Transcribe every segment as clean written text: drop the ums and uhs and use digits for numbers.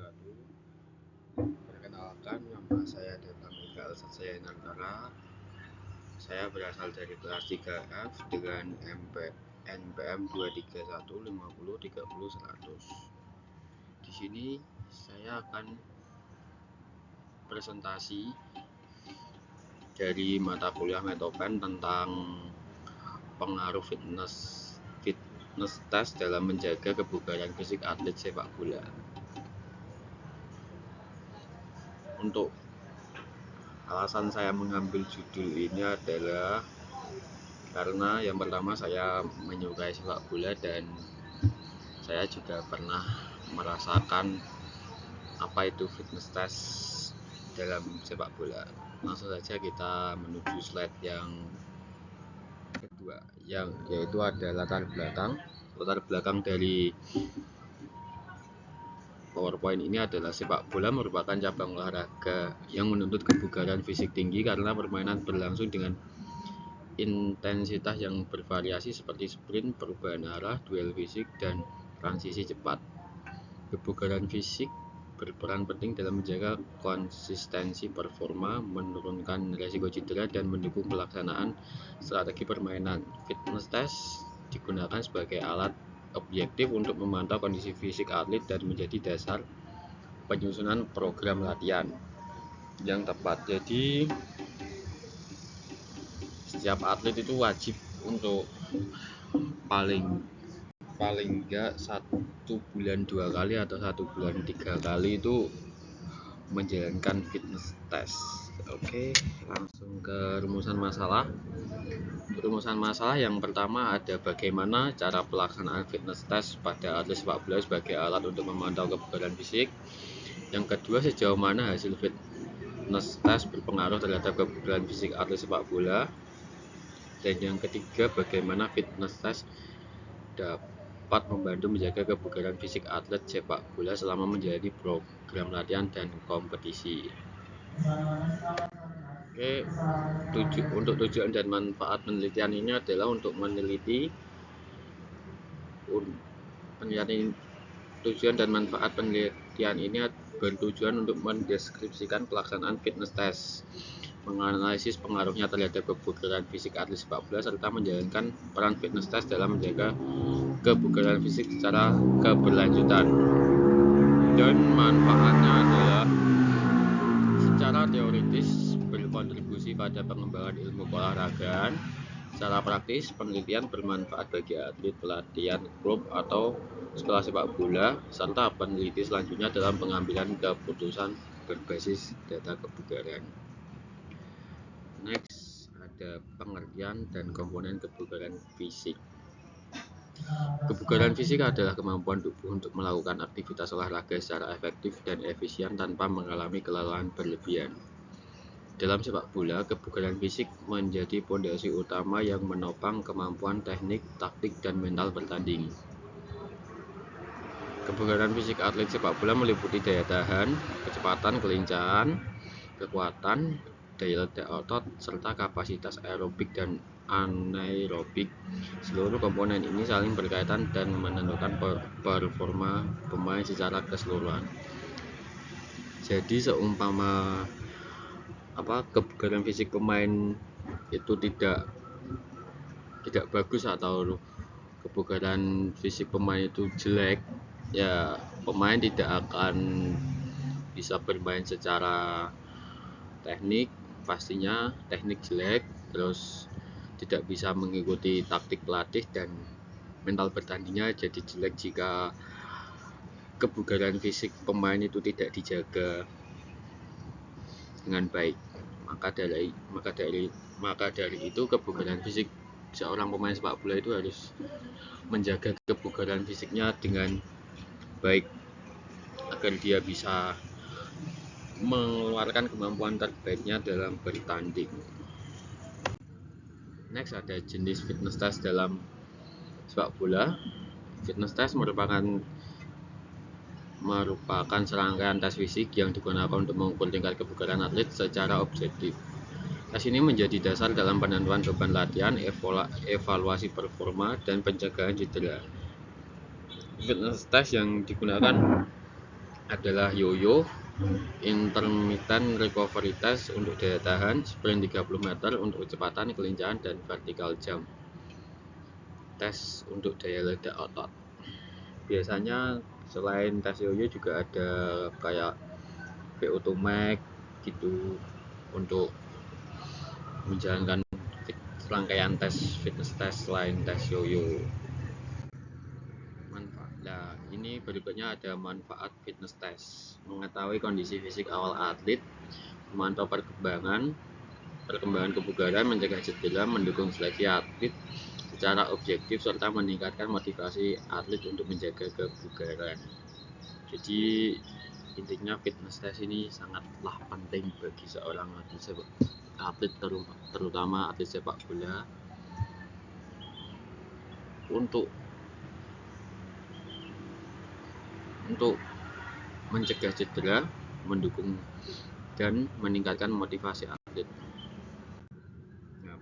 wabarakatuh. Perkenalkan, nama saya Deta Mikael Satsayanantara. Saya berasal dari kelas 3F dengan NPM 23150300100. Di sini saya akan presentasi dari mata kuliah Metopen tentang pengaruh fitness test dalam menjaga kebugaran fisik atlet sepak bola. Untuk alasan saya mengambil judul ini adalah karena yang pertama saya menyukai sepak bola dan saya juga pernah merasakan apa itu fitness test dalam sepak bola. Langsung saja kita menuju slide yang kedua, yaitu ada latar belakang dari PowerPoint ini adalah sepak bola merupakan cabang olahraga yang menuntut kebugaran fisik tinggi karena permainan berlangsung dengan intensitas yang bervariasi seperti sprint, perubahan arah, duel fisik, dan transisi cepat. Kebugaran fisik berperan penting dalam menjaga konsistensi performa, menurunkan risiko cedera, dan mendukung pelaksanaan strategi permainan. Fitness test digunakan sebagai alat objektif untuk memantau kondisi fisik atlet dan menjadi dasar penyusunan program latihan yang tepat. Jadi setiap atlet itu wajib untuk paling enggak 1 bulan 2 kali atau 1 bulan 3 kali itu menjalankan fitness test. Oke, langsung ke rumusan masalah. Rumusan masalah yang pertama ada bagaimana cara pelaksanaan fitness test pada atlet sepak bola sebagai alat untuk memantau kebugaran fisik. Yang kedua, sejauh mana hasil fitness test berpengaruh terhadap kebugaran fisik atlet sepak bola. Dan yang ketiga, bagaimana fitness test dapat membantu menjaga kebugaran fisik atlet sepak bola selama menjalani program latihan dan kompetisi. Oke, untuk tujuan dan manfaat penelitian ini adalah untuk meneliti tujuan dan manfaat penelitian ini bertujuan untuk mendeskripsikan pelaksanaan fitness test, menganalisis pengaruhnya terhadap kebugaran fisik atlet sepak bola, serta menjalankan peran fitness test dalam menjaga kebugaran fisik secara keberlanjutan. Dan manfaatnya adalah secara teoritis berkontribusi pada pengembangan ilmu keolahragaan. Secara praktis, penelitian bermanfaat bagi atlet, pelatihan klub atau sekolah sepak bola, serta peneliti selanjutnya dalam pengambilan keputusan berbasis data kebugaran. Next, ada pengertian dan komponen kebugaran fisik. Kebugaran fisik adalah kemampuan tubuh untuk melakukan aktivitas olahraga secara efektif dan efisien tanpa mengalami kelelahan berlebihan. Dalam sepak bola, kebugaran fisik menjadi fondasi utama yang menopang kemampuan teknik, taktik, dan mental bertanding. Kebugaran fisik atlet sepak bola meliputi daya tahan, kecepatan, kelincahan, kekuatan, daya ledak otot, serta kapasitas aerobik dan anaerobik. Seluruh komponen ini saling berkaitan dan menentukan performa pemain secara keseluruhan. Jadi seumpama kebugaran fisik pemain itu tidak bagus atau kebugaran fisik pemain itu jelek, ya pemain tidak akan bisa bermain secara teknik, pastinya teknik jelek, terus tidak bisa mengikuti taktik pelatih, dan mental bertandingnya jadi jelek jika kebugaran fisik pemain itu tidak dijaga dengan baik. Maka dari itu kebugaran fisik seorang pemain sepak bola itu harus menjaga kebugaran fisiknya dengan baik agar dia bisa mengeluarkan kemampuan terbaiknya dalam bertanding. Next, ada jenis fitness test dalam sepak bola. Fitness test merupakan serangkaian tes fisik yang digunakan untuk mengukur tingkat kebugaran atlet secara objektif. Tes ini menjadi dasar dalam penentuan beban latihan, evaluasi performa, dan pencegahan cedera. Fitness test yang digunakan adalah yoyo, intermittent recovery test untuk daya tahan, sprint 30 meter untuk kecepatan, kelincahan, dan vertical jump. Tes untuk daya ledak otot. Biasanya selain tes yoyo juga ada kayak VO2 max gitu untuk menjalankan rangkaian tes fitness test selain tes yoyo. Nah, ini berikutnya ada manfaat fitness test. Mengetahui kondisi fisik awal atlet, memantau perkembangan kebugaran, mencegah cedera, mendukung seleksi atlet secara objektif, serta meningkatkan motivasi atlet untuk menjaga kebugaran. Jadi intinya fitness test ini sangatlah penting bagi seorang atlet terutama atlet sepak bola untuk mencegah cedera, mendukung dan meningkatkan motivasi atlet. Nah,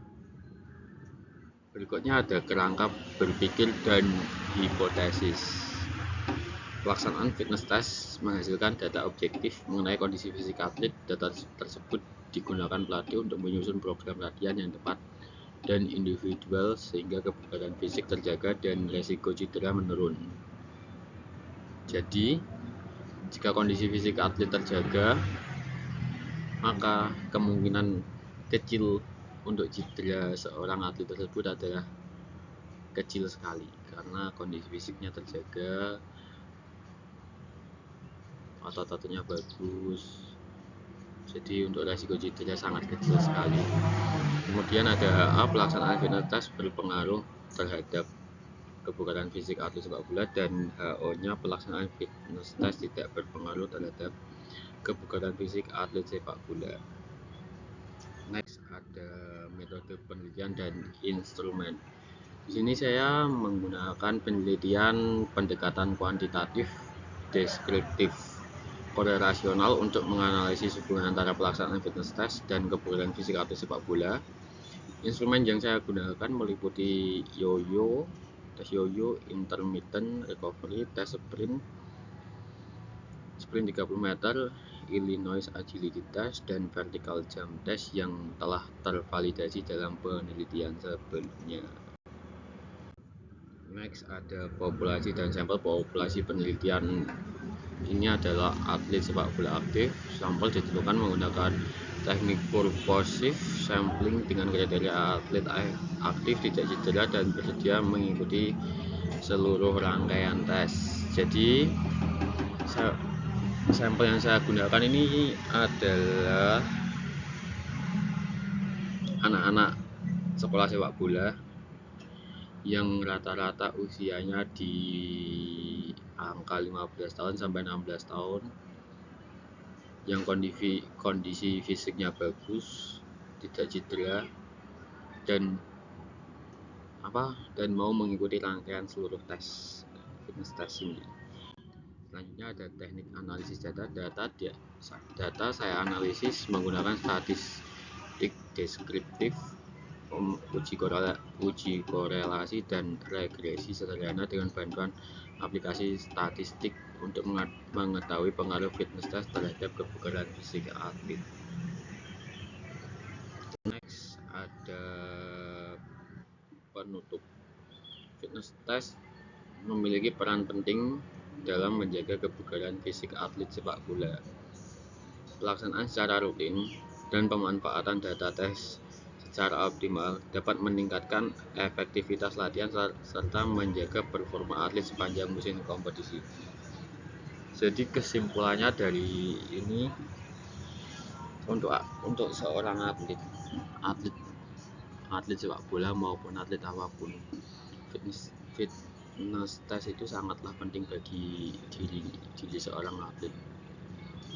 berikutnya ada kerangka berpikir dan hipotesis. Pelaksanaan fitness test menghasilkan data objektif mengenai kondisi fisik atlet. Data tersebut digunakan pelatih untuk menyusun program latihan yang tepat dan individual sehingga kebugaran fisik terjaga dan resiko cedera menurun. Jadi, jika kondisi fisik atlet terjaga, maka kemungkinan kecil untuk cedera seorang atlet tersebut adalah kecil sekali karena kondisi fisiknya terjaga, otot-ototnya bagus. Jadi untuk resiko cedera sangat kecil sekali. Kemudian ada pelaksanaan fitness test berpengaruh terhadap kebugaran fisik atlet sepak bola, dan HO-nya pelaksanaan fitness test tidak berpengaruh terhadap kebugaran fisik atlet sepak bola. Next ada metode penelitian dan instrumen. Di sini saya menggunakan penelitian pendekatan kuantitatif, deskriptif, korelasional untuk menganalisis hubungan antara pelaksanaan fitness test dan kebugaran fisik atlet sepak bola. Instrumen yang saya gunakan meliputi yoyo, tes yoyo, intermittent recovery, tes sprint 30 meter, Illinois agility test, dan vertical jump test yang telah tervalidasi dalam penelitian sebelumnya. Next ada populasi dan sampel. Populasi penelitian ini adalah atlet sepak bola aktif. Sampel ditentukan menggunakan teknik purposive sampling dengan kriteria atlet aktif, tidak cedera, dan bersedia mengikuti seluruh rangkaian tes. Jadi sampel yang saya gunakan ini adalah anak-anak sekolah sepak bola yang rata-rata usianya di angka 15 tahun sampai 16 tahun, yang kondisi fisiknya bagus, tidak cedera, dan mau mengikuti rangkaian seluruh tes fitness test ini. Selanjutnya ada teknik analisis data. Data saya analisis menggunakan statistik deskriptif, uji korelasi dan regresi sederhana dengan bantuan aplikasi statistik untuk mengetahui pengaruh fitness test terhadap kebugaran fisik atlet. Next ada penutup. Fitness test memiliki peran penting dalam menjaga kebugaran fisik atlet sepak bola. Pelaksanaan secara rutin dan pemanfaatan data tes secara optimal dapat meningkatkan efektivitas latihan serta menjaga performa atlet sepanjang musim kompetisi. Jadi kesimpulannya dari ini, untuk seorang atlet sepak bola maupun atlet apapun, fitness test itu sangatlah penting bagi diri seorang atlet.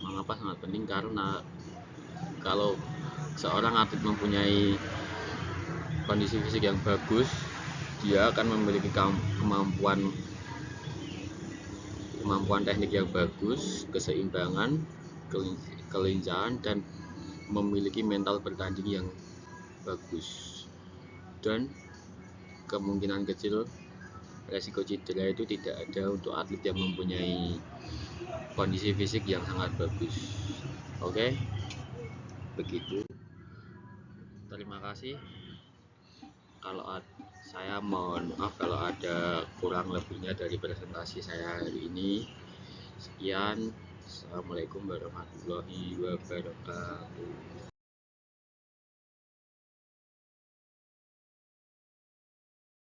Mengapa sangat penting? Karena kalau seorang atlet mempunyai kondisi fisik yang bagus, dia akan memiliki kemampuan teknik yang bagus, keseimbangan, kelincahan, dan memiliki mental bertanding yang bagus. Dan kemungkinan kecil resiko cedera itu tidak ada untuk atlet yang mempunyai kondisi fisik yang sangat bagus. Oke, begitu. Terima kasih. Kalau saya mohon maaf kalau ada kurang lebihnya dari presentasi saya hari ini. Sekian. Assalamualaikum warahmatullahi wabarakatuh.